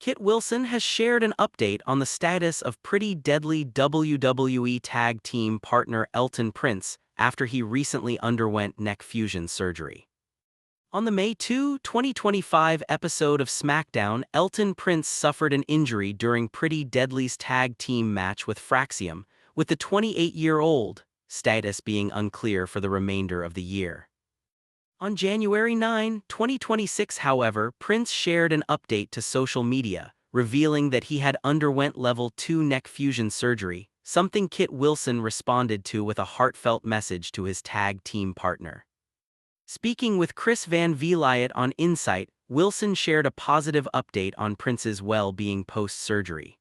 Kit Wilson has shared an update on the status of pretty deadly WWE tag team partner Elton Prince after he recently underwent neck fusion surgery. On the May 2, 2025 episode of SmackDown, Elton Prince suffered an injury during Pretty Deadly's tag team match with Fraxium, with the 28-year-old status being unclear for the remainder of the year. On January 9, 2026, however, Prince shared an update to social media, revealing that he had underwent level 2 neck fusion surgery, something Kit Wilson responded to with a heartfelt message to his tag team partner. Speaking with Chris Van Vliet on Insight, Wilson shared a positive update on Prince's well-being post-surgery.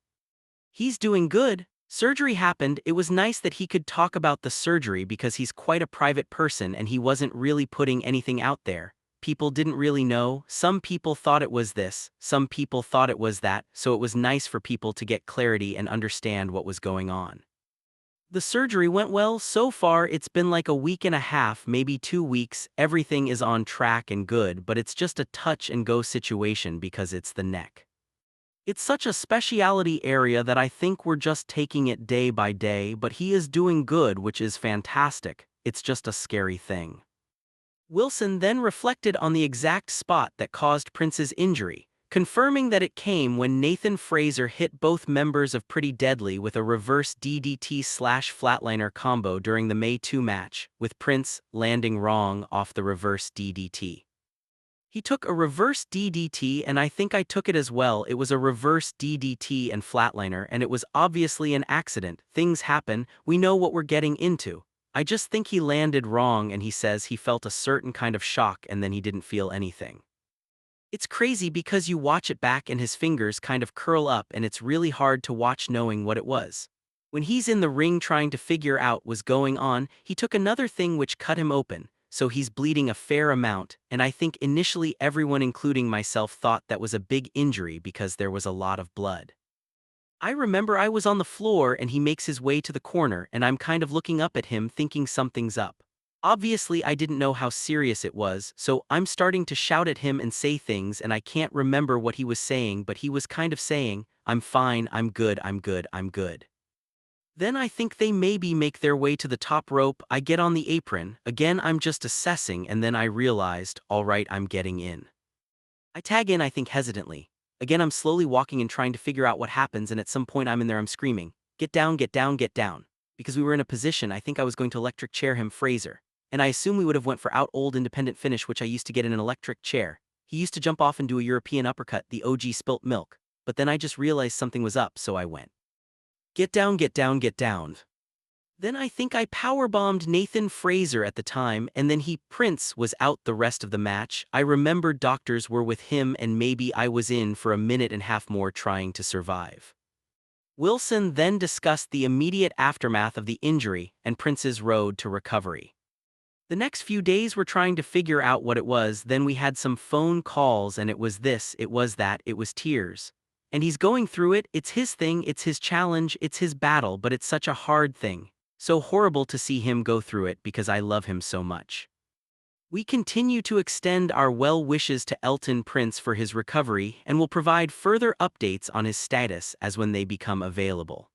"He's doing good. Surgery happened. It was nice that he could talk about the surgery because he's quite a private person and he wasn't really putting anything out there. People didn't really know. Some people thought it was this, some people thought it was that, so it was nice for people to get clarity and understand what was going on. The surgery went well so far. It's been like a week and a half, maybe 2 weeks. Everything is on track and good, but it's just a touch and go situation because it's the neck. It's such a specialty area that I think we're just taking it day by day, but he is doing good, which is fantastic. It's just a scary thing." Wilson then reflected on the exact spot that caused Prince's injury, confirming that it came when Nathan Frazer hit both members of Pretty Deadly with a reverse DDT/flatliner combo during the May 2 match, with Prince landing wrong off the reverse DDT. "He took a reverse DDT and I think I took it as well. It was a reverse DDT and flatliner and it was obviously an accident. Things happen, we know what we're getting into. I just think he landed wrong," and he says he felt a certain kind of shock and then he didn't feel anything. It's crazy because you watch it back and his fingers kind of curl up and it's really hard to watch knowing what it was. When he's in the ring trying to figure out what's going on, he took another thing which cut him open. So he's bleeding a fair amount, and I think initially everyone including myself thought that was a big injury because there was a lot of blood. I remember I was on the floor and he makes his way to the corner and I'm kind of looking up at him thinking something's up. Obviously I didn't know how serious it was, so I'm starting to shout at him and say things and I can't remember what he was saying, but he was kind of saying, "I'm fine, I'm good, I'm good, I'm good." Then I think they maybe make their way to the top rope. I get on the apron, again I'm just assessing, and then I realized, alright, I'm getting in. I tag in, I think hesitantly. Again I'm slowly walking and trying to figure out what happens, and at some point I'm in there, I'm screaming, "Get down, get down, get down." Because we were in a position, I think I was going to electric chair him, Fraser. And I assume we would have went for out old independent finish, which I used to get in an electric chair. He used to jump off and do a European uppercut, the OG spilt milk. But then I just realized something was up, so I went, "Get down, get down, get down." Then I think I powerbombed Nathan Frazer at the time, and then Prince was out the rest of the match. I remember doctors were with him and maybe I was in for a minute and a half more trying to survive. Wilson then discussed the immediate aftermath of the injury and Prince's road to recovery. "The next few days we're trying to figure out what it was, then we had some phone calls and it was this, it was that, it was tears. And he's going through it, it's his thing, it's his challenge, it's his battle, but it's such a hard thing. So horrible to see him go through it because I love him so much. We continue to extend our well wishes to Elton Prince for his recovery and will provide further updates on his status as when they become available."